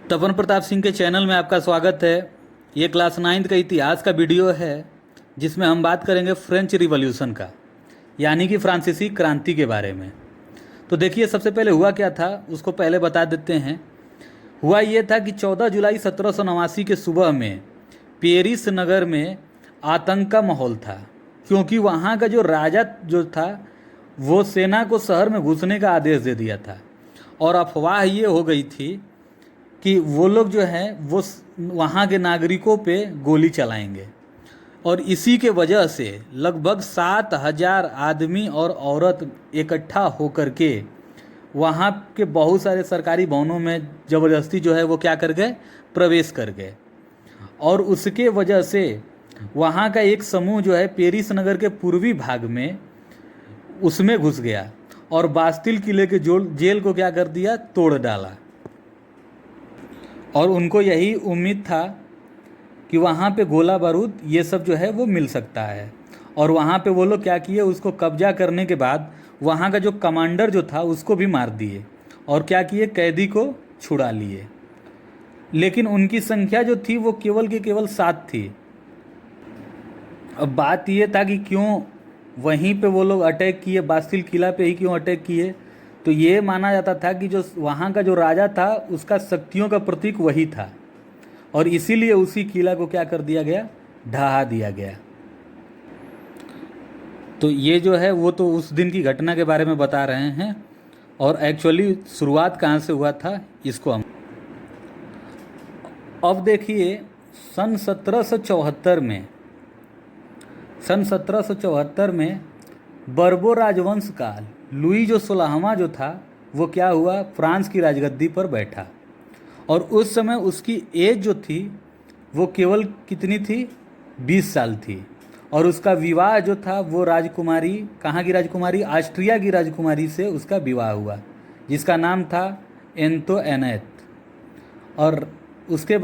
तपन प्रताप सिंह के चैनल में आपका स्वागत है। ये क्लास 9th का इतिहास का वीडियो है जिसमें हम बात करेंगे फ्रेंच रिवॉल्यूशन का, यानी कि फ्रांसीसी क्रांति के बारे में। तो देखिए, सबसे पहले हुआ क्या था उसको पहले बता देते हैं। हुआ ये था कि 14 जुलाई 1789 के सुबह में पेरिस नगर में आतंक का माहौल था, क्योंकि वहाँ का जो राजा जो था वो सेना को शहर में घुसने का आदेश दे दिया था। और अफवाह ये हो गई थी कि वो लोग जो हैं वो वहाँ के नागरिकों पे गोली चलाएंगे। और इसी के वजह से लगभग 7,000 आदमी और औरत इकट्ठा होकर के वहाँ के बहुत सारे सरकारी भवनों में ज़बरदस्ती जो है वो क्या कर गए, प्रवेश कर गए। और उसके वजह से वहाँ का एक समूह जो है पेरिस नगर के पूर्वी भाग में उसमें घुस गया और बास्तिल किले के जेल को क्या कर दिया, तोड़ डाला। और उनको यही उम्मीद था कि वहाँ पे गोला बारूद ये सब जो है वो मिल सकता है। और वहाँ पे वो लोग क्या किए, उसको कब्जा करने के बाद वहाँ का जो कमांडर जो था उसको भी मार दिए और क्या किए, कैदी को छुड़ा लिए। लेकिन उनकी संख्या जो थी वो केवल के केवल 7 थी। अब बात ये था कि क्यों वहीं पे वो लोग अटैक किए, बास्तिल किला पे ही क्यों अटैक किए। तो ये माना जाता था कि जो वहाँ का जो राजा था उसका शक्तियों का प्रतीक वही था, और इसीलिए उसी किला को क्या कर दिया गया, ढहा दिया गया। तो ये जो है वो तो उस दिन की घटना के बारे में बता रहे हैं, और एक्चुअली शुरुआत कहाँ से हुआ था इसको हम अब देखिए। सन 1774 में बर्बो राजवंश का लुई जो 16वां जो था वो क्या हुआ, फ्रांस की राजगद्दी पर बैठा। और उस समय उसकी एज जो थी वो केवल कितनी थी, 20 साल थी। और उसका विवाह जो था वो राजकुमारी, कहाँ की राजकुमारी, ऑस्ट्रिया की राजकुमारी से उसका विवाह हुआ, जिसका नाम था एंतोएनेत। और उसके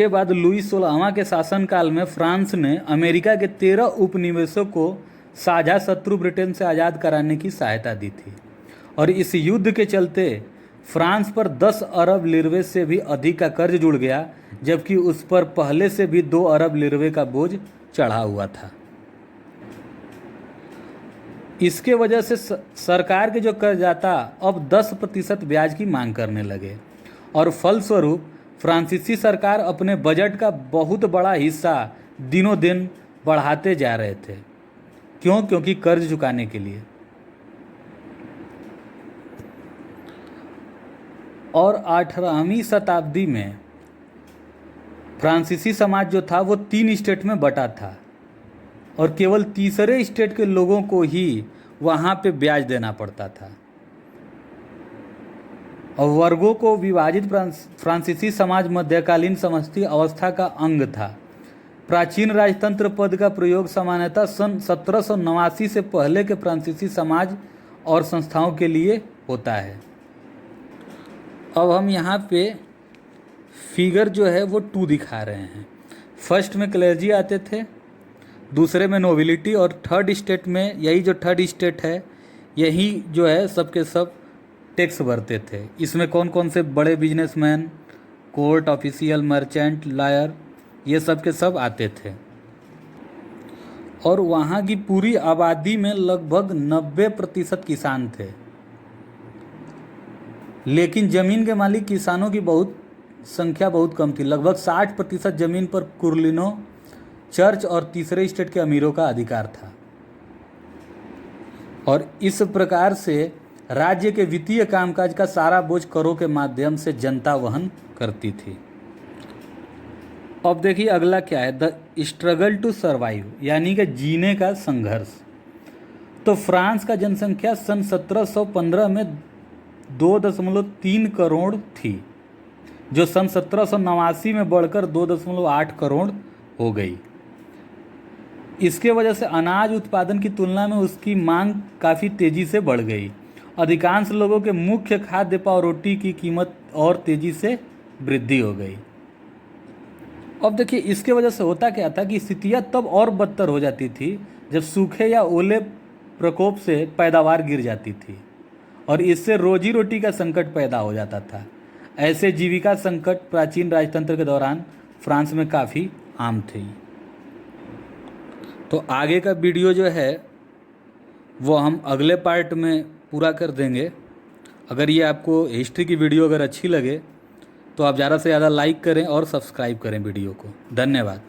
बाद लुई 16वां के शासनकाल में फ्रांस ने अमेरिका के 13 उपनिवेशों को साझा शत्रु ब्रिटेन से आज़ाद कराने की सहायता दी थी। और इस युद्ध के चलते फ्रांस पर 10 अरब लिरवे से भी अधिक का कर्ज जुड़ गया, जबकि उस पर पहले से भी 2 अरब लिरवे का बोझ चढ़ा हुआ था। इसके वजह से सरकार के जो कर्जदाता अब 10% ब्याज की मांग करने लगे, और फलस्वरूप फ्रांसीसी सरकार अपने बजट का बहुत बड़ा हिस्सा दिनों दिन बढ़ाते जा रहे थे। क्यों? क्योंकि कर्ज चुकाने के लिए। और 18वीं शताब्दी में फ्रांसीसी समाज जो था वो 3 स्टेट में बटा था, और केवल तीसरे स्टेट के लोगों को ही वहाँ पे ब्याज देना पड़ता था। और वर्गों को विभाजित फ्रांसीसी समाज मध्यकालीन समष्टि अवस्था का अंग था। प्राचीन राजतंत्र पद का प्रयोग सामान्यतः सन 1789 से पहले के फ्रांसीसी समाज और संस्थाओं के लिए होता है। अब हम यहाँ पे फिगर जो है वो 2 दिखा रहे हैं। फर्स्ट में क्लर्जी आते थे, दूसरे में नोबिलिटी, और थर्ड स्टेट में यही जो थर्ड स्टेट है यही जो है सबके सब टैक्स भरते थे। इसमें कौन कौन से बड़े businessman, court official, merchant, lawyer, ये सब के सब आते थे। और वहाँ की पूरी आबादी में लगभग 90% किसान थे। लेकिन ज़मीन के मालिक किसानों की संख्या बहुत कम थी। लगभग 60% ज़मीन पर कुर्लिनों, चर्च और तीसरे स्टेट के अमीरों का अधिकार था। और इस प्रकार से राज्य के वित्तीय कामकाज का सारा बोझ करों के माध्यम से जनता वहन करती थी। अब देखिए अगला क्या है, द स्ट्रगल टू सर्वाइव, यानी कि जीने का संघर्ष। तो फ्रांस का जनसंख्या सन 1715 में 2.3 करोड़ थी, जो सन 1789 में बढ़कर 2.8 करोड़ हो गई। इसके वजह से अनाज उत्पादन की तुलना में उसकी मांग काफ़ी तेज़ी से बढ़ गई। अधिकांश लोगों के मुख्य खाद्य पावरोटी की कीमत और तेज़ी से वृद्धि हो गई। अब देखिए इसके वजह से होता क्या था कि स्थितियाँ तब और बदतर हो जाती थी जब सूखे या ओले प्रकोप से पैदावार गिर जाती थी। और इससे रोजी रोटी का संकट पैदा हो जाता था। ऐसे जीविका संकट प्राचीन राजतंत्र के दौरान फ्रांस में काफ़ी आम थे। तो आगे का वीडियो जो है वो हम अगले पार्ट में पूरा कर देंगे। अगर ये आपको हिस्ट्री की वीडियो अगर अच्छी लगे तो आप ज़्यादा से ज़्यादा लाइक करें और सब्सक्राइब करें वीडियो को। धन्यवाद।